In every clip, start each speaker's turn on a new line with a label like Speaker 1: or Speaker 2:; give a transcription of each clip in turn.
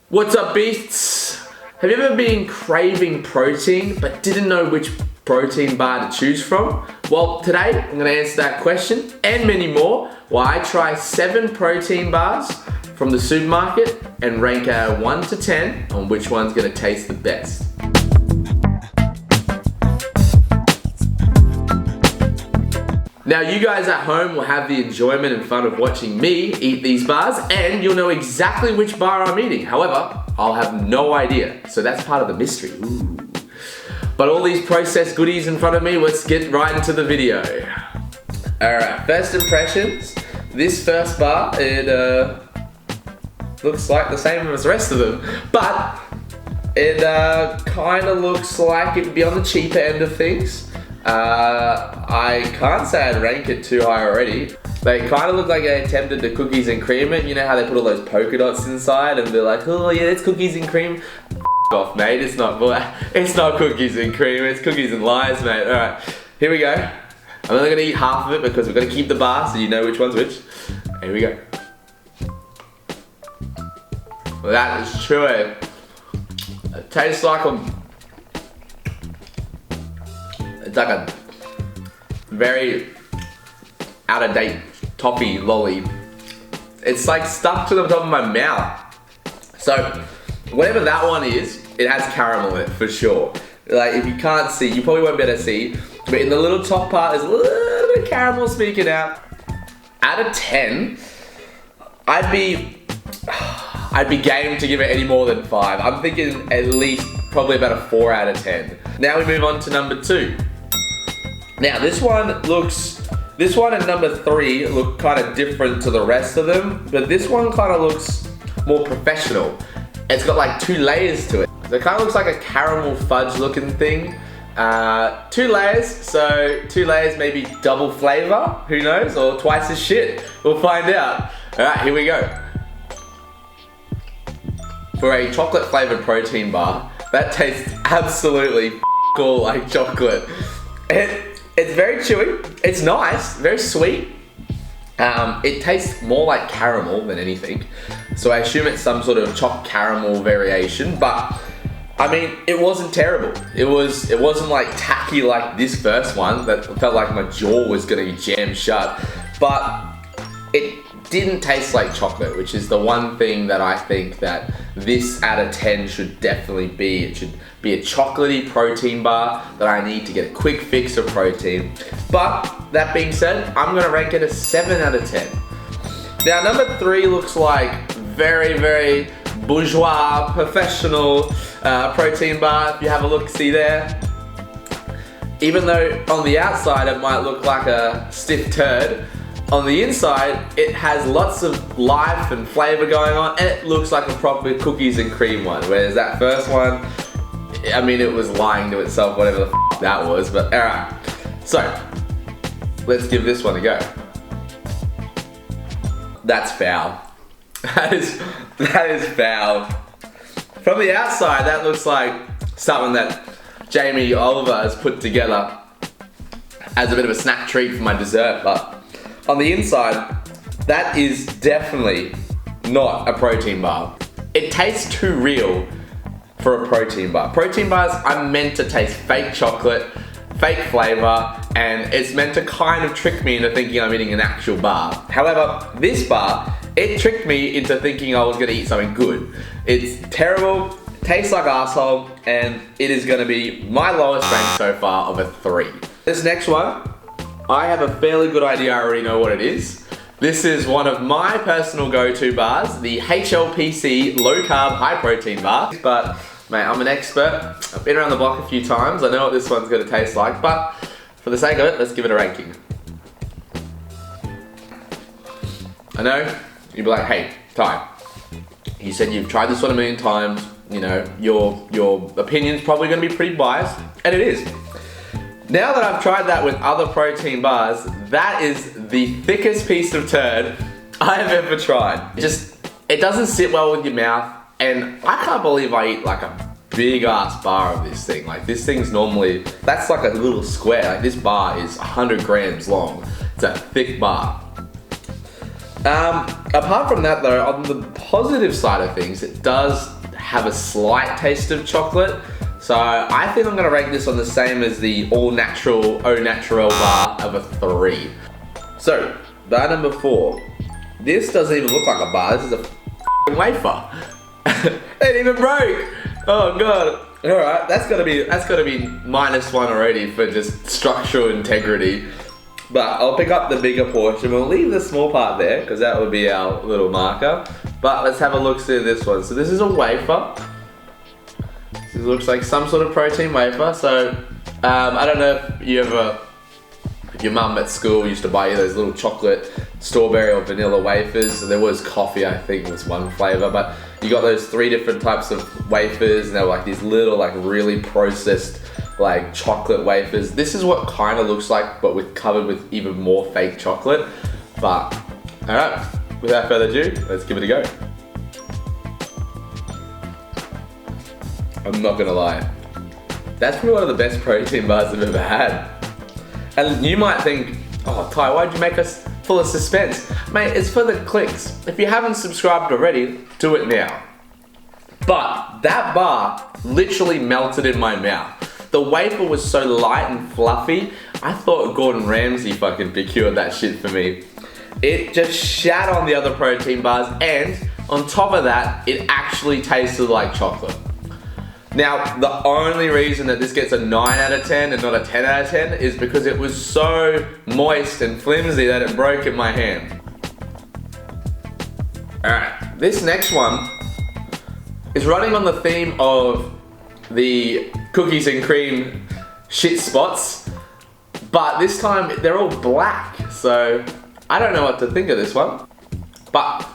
Speaker 1: What's up, beasts? Have you ever been craving protein but didn't know which protein bar to choose from? Well, today I'm going to answer that question and many more while I try 7 protein bars from the supermarket and rank out of 1 to 10 on which one's going to taste the best. Now, you guys at home will have the enjoyment and fun of watching me eat these bars, and you'll know exactly which bar I'm eating. However, I'll have no idea, so that's part of the mystery. Ooh. But all these processed goodies in front of me, let's get right into the video. Alright, first impressions. This first bar, it looks like the same as the rest of them, but it kind of looks like it would be on the cheaper end of things. I can't say I'd rank it too high already. They kind of look like they attempted to cookies and cream it. You know how they put all those polka dots inside and they're like, oh yeah, it's cookies and cream. Off, mate, it's not cookies and cream, it's cookies and lies, mate. Alright, here we go. I'm only going to eat half of it because we've got to keep the bar so you know which one's which. Here we go. Well, that is chewy. It tastes like it's like a very out-of-date toffee lolly. It's like stuck to the top of my mouth. So, whatever that one is, it has caramel in it for sure. Like, if you can't see, you probably won't be able to see, but in the little top part, there's a little bit of caramel speaking out. Out of 10, I'd be game to give it any more than 5. I'm thinking at least probably about a 4 out of 10. Now we move on to number 2. Now this one and number 3 look kind of different to the rest of them, but this one kind of looks more professional. It's got like 2 layers to it. It kind of looks like a caramel fudge looking thing. 2 layers, so 2 layers, maybe double flavor, who knows, or twice as shit. We'll find out. Alright, here we go. For a chocolate flavored protein bar, that tastes absolutely all like chocolate. It's very chewy, it's nice, very sweet. It tastes more like caramel than anything. So I assume it's some sort of choc caramel variation, but I mean, it wasn't terrible. It wasn't like tacky like this first one that felt like my jaw was gonna jam shut. But it didn't taste like chocolate, which is the one thing that I think that this out of 10 should definitely be. It should be a chocolatey protein bar that I need to get a quick fix of protein. But that being said, I'm gonna rank it a 7 out of 10. Now number 3 looks like very, very bourgeois, professional protein bar. If you have a look, see there. Even though on the outside it might look like a stiff turd, on the inside, it has lots of life and flavor going on, and it looks like a proper cookies and cream one. Whereas that first one, I mean, it was lying to itself, whatever the f that was, but alright. So, let's give this one a go. That's foul. That is foul. From the outside, that looks like something that Jamie Oliver has put together as a bit of a snack treat for my dessert, but on the inside, that is definitely not a protein bar. It tastes too real for a protein bar. Protein bars are meant to taste fake chocolate, fake flavor, and it's meant to kind of trick me into thinking I'm eating an actual bar. However, this bar, it tricked me into thinking I was gonna eat something good. It's terrible, tastes like arsehole, and it is gonna be my lowest rank so far of a 3. This next one, I have a fairly good idea, I already know what it is. This is one of my personal go-to bars, the HLPC low carb high protein bar. But mate, I'm an expert. I've been around the block a few times. I know what this one's gonna taste like, but for the sake of it, let's give it a ranking. I know, you'd be like, hey, Ty, you said you've tried this one a million times, you know, your opinion's probably gonna be pretty biased, and it is. Now that I've tried that with other protein bars, that is the thickest piece of turd I have ever tried. It doesn't sit well with your mouth, and I can't believe I eat like a big ass bar of this thing. Like this thing's normally, that's like a little square. Like this bar is 100 grams long. It's a thick bar. Apart from that though, on the positive side of things, it does have a slight taste of chocolate. So I think I'm gonna rate this on the same as the all natural, au naturel bar of a 3. So, bar number 4. This doesn't even look like a bar, this is a wafer. It even broke. Oh god. Alright, that's gotta be -1 already for just structural integrity. But I'll pick up the bigger portion. We'll leave the small part there, because that would be our little marker. But let's have a look see this one. So this is a wafer. This looks like some sort of protein wafer. So, I don't know if your mum at school used to buy you those little chocolate, strawberry or vanilla wafers. There was coffee, I think, was one flavor. But you got those 3 different types of wafers, and they were like these little, like really processed, like chocolate wafers. This is what kind of looks like, but covered with even more fake chocolate. But, alright, without further ado, let's give it a go. I'm not gonna lie. That's probably one of the best protein bars I've ever had. And you might think, oh Ty, why'd you make us full of suspense? Mate, it's for the clicks. If you haven't subscribed already, do it now. But that bar literally melted in my mouth. The wafer was so light and fluffy, I thought Gordon Ramsay fucking procured that shit for me. It just shat on the other protein bars, and on top of that, it actually tasted like chocolate. Now, the only reason that this gets a 9 out of 10 and not a 10 out of 10 is because it was so moist and flimsy that it broke in my hand. Alright, this next one is running on the theme of the cookies and cream shit spots, but this time they're all black, so I don't know what to think of this one, but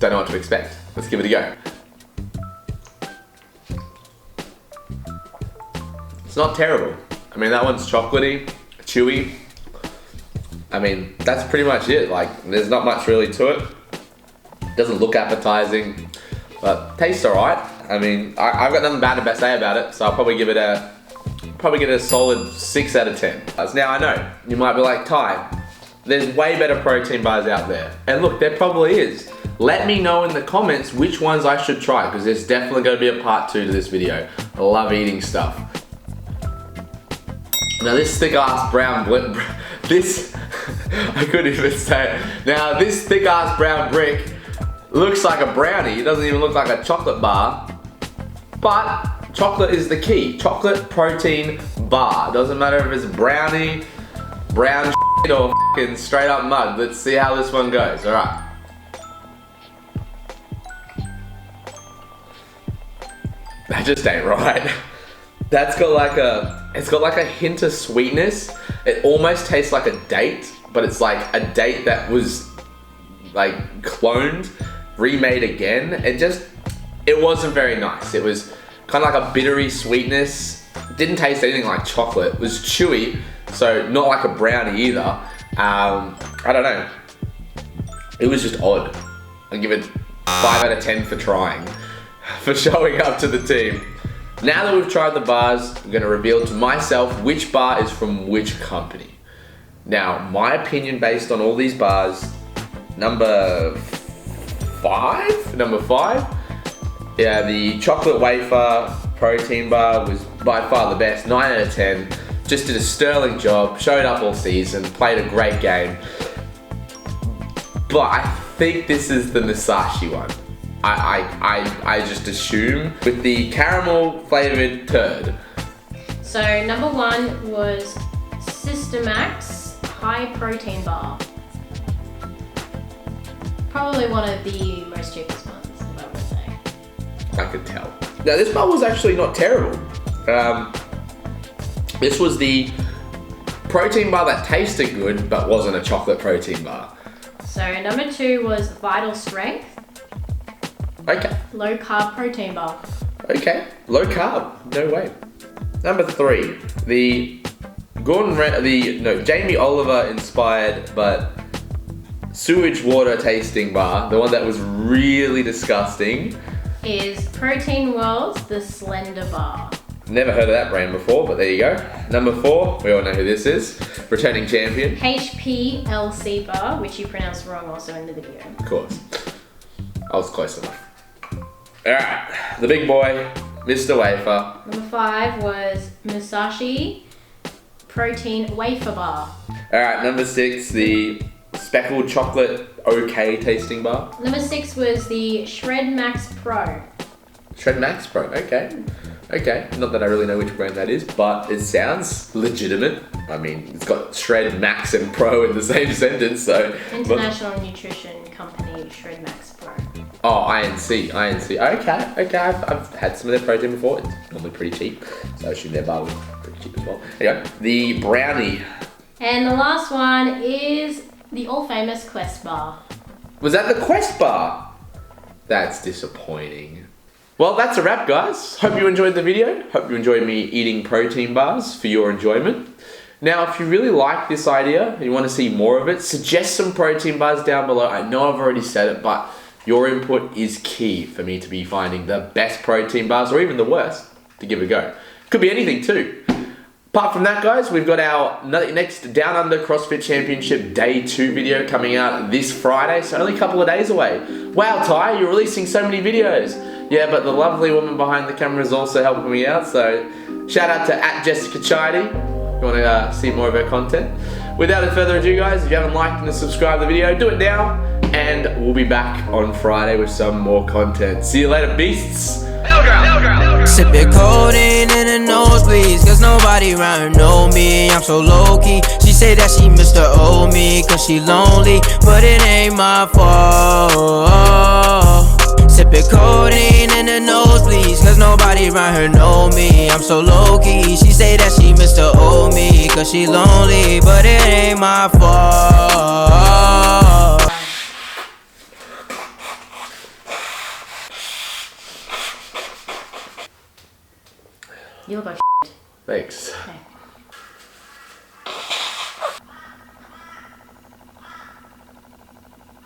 Speaker 1: don't know what to expect. Let's give it a go. It's not terrible. I mean, that one's chocolatey, chewy. I mean, that's pretty much it. Like, there's not much really to it. Doesn't look appetizing, but tastes alright. I mean, I've got nothing bad to say about it, so I'll probably give it a solid 6 out of 10. Now I know, you might be like, Ty, there's way better protein bars out there. And look, there probably is. Let me know in the comments which ones I should try, because there's definitely going to be a part 2 to this video. I love eating stuff. Now this thick ass brown this, I couldn't even say it. Now this thick ass brown brick looks like a brownie. It doesn't even look like a chocolate bar. But chocolate is the key. Chocolate protein bar. Doesn't matter if it's brownie, brown shit, or fucking straight up mud. Let's see how this one goes. Alright. That just ain't right. That's got like a hint of sweetness. It almost tastes like a date, but it's like a date that was like cloned, remade again. It wasn't very nice. It was kind of like a bittery sweetness. Didn't taste anything like chocolate. It was chewy, so not like a brownie either. I don't know. It was just odd. I'll give it 5 out of 10 for trying, for showing up to the team. Now that we've tried the bars, I'm going to reveal to myself which bar is from which company. Now, my opinion based on all these bars, number 5? Yeah, the chocolate wafer protein bar was by far the best, 9 out of 10. Just did a sterling job, showed up all season, played a great game. But I think this is the Musashi one. I just assume, with the caramel flavored turd.
Speaker 2: So number 1 was Systemax High Protein Bar. Probably one of the most cheapest ones, if I would say.
Speaker 1: I could tell. Now this bar was actually not terrible. This was the protein bar that tasted good, but wasn't a chocolate protein bar.
Speaker 2: So number 2 was Vital Strength.
Speaker 1: Okay.
Speaker 2: Low carb protein bar.
Speaker 1: Okay, low carb, no way. Number 3, the Jamie Oliver inspired but sewage water tasting bar, the one that was really disgusting,
Speaker 2: is Protein World's The Slender Bar.
Speaker 1: Never heard of that brand before, but there you go. Number 4, we all know who this is, returning champion.
Speaker 2: HPLC bar, which you pronounced wrong also in the video.
Speaker 1: Of course. I was close enough. Alright, the big boy, Mr. Wafer.
Speaker 2: Number 5 was Musashi Protein Wafer Bar.
Speaker 1: Alright, number 6, the speckled chocolate okay tasting bar.
Speaker 2: Number 6 was the Shred Max Pro.
Speaker 1: Shred Max Pro, okay. Okay, not that I really know which brand that is, but it sounds legitimate. I mean, it's got Shred Max and Pro in the same sentence, so...
Speaker 2: International Nutrition Company Shred Max Pro.
Speaker 1: Oh, INC. Okay, I've had some of their protein before. It's normally pretty cheap, so I assume their bar was pretty cheap as well. There you go. The brownie.
Speaker 2: And the last one is the all-famous Quest Bar.
Speaker 1: Was that the Quest bar? That's disappointing. Well, that's a wrap, guys. Hope you enjoyed the video. Hope you enjoyed me eating protein bars for your enjoyment. Now, if you really like this idea and you want to see more of it, suggest some protein bars down below. I know I've already said it, but your input is key for me to be finding the best protein bars, or even the worst, to give a go. Could be anything too. Apart from that, guys, we've got our next Down Under CrossFit Championship Day 2 video coming out this Friday, so only a couple of days away. Wow, Ty, you're releasing so many videos. Yeah, but the lovely woman behind the camera is also helping me out, so shout out to @JessicaChidi if you want to see more of her content. Without further ado, guys, if you haven't liked and subscribed to the video, do it now, and we'll be back on Friday with some more content. See you later, beasts.
Speaker 3: Sipping codeine in the nosebleeds, cause nobody around her know me. I'm so low-key. She say that she missed her old me, cause she lonely, but it ain't my fault. Sipping codeine in the nosebleeds, cause nobody around her know me. I'm so low-key. She say that she missed her old me, cause she lonely, but it ain't my fault.
Speaker 2: You look like
Speaker 1: Thanks.
Speaker 2: Okay.